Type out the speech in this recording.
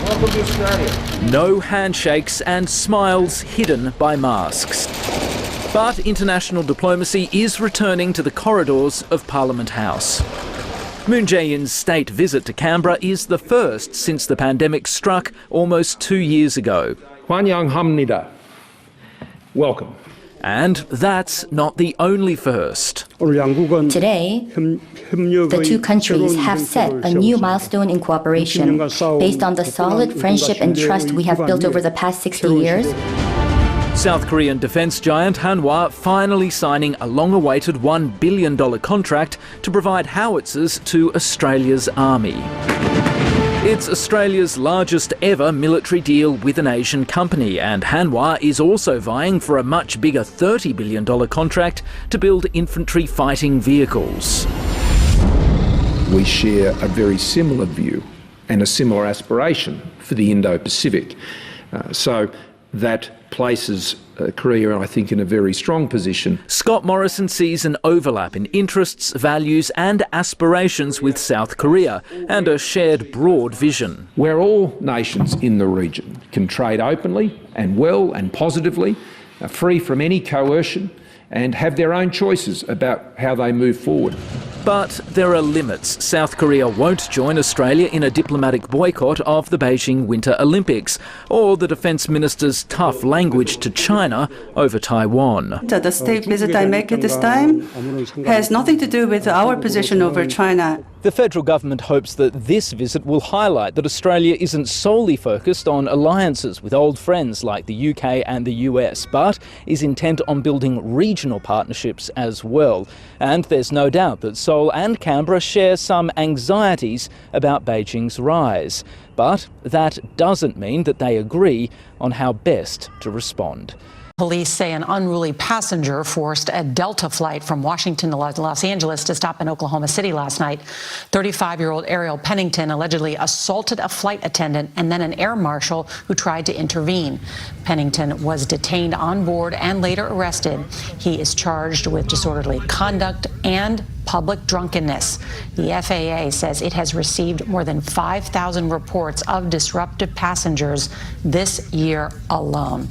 Welcome to Australia. No handshakes and smiles hidden by masks. But international diplomacy is returning to the corridors of Parliament House. Moon Jae-in's state visit to Canberra is the first since the pandemic struck almost 2 years ago. 환영합니다. Welcome. And that's not the only first. Today, the two countries have set a new milestone in cooperation based on the solid friendship and trust we have built over the past 60 years. South Korean defence giant Hanwha finally signing a long-awaited $1 billion contract to provide howitzers to Australia's army. It's Australia's largest ever military deal with an Asian company, and Hanwha is also vying for a much bigger $30 billion contract to build infantry fighting vehicles. We share a very similar view and a similar aspiration for the Indo-Pacific. So that places Korea, I think, in a very strong position. Scott Morrison sees an overlap in interests, values and aspirations with South Korea and a shared broad vision. Where all nations in the region can trade openly and well and positively, free from any coercion, and have their own choices about how they move forward. But there are limits. South Korea won't join Australia in a diplomatic boycott of the Beijing Winter Olympics, or the Defence Minister's tough language to China over Taiwan. The state visit I make at this time has nothing to do with our position over China. The federal government hopes that this visit will highlight that Australia isn't solely focused on alliances with old friends like the UK and the US, but is intent on building regional partnerships as well. And there's no doubt that Seoul and Canberra share some anxieties about Beijing's rise. But that doesn't mean that they agree on how best to respond. Police say an unruly passenger forced a Delta flight from Washington to Los Angeles to stop in Oklahoma City last night. 35-year-old Ariel Pennington allegedly assaulted a flight attendant and then an air marshal who tried to intervene. Pennington was detained on board and later arrested. He is charged with disorderly conduct and public drunkenness. The FAA says it has received more than 5,000 reports of disruptive passengers this year alone.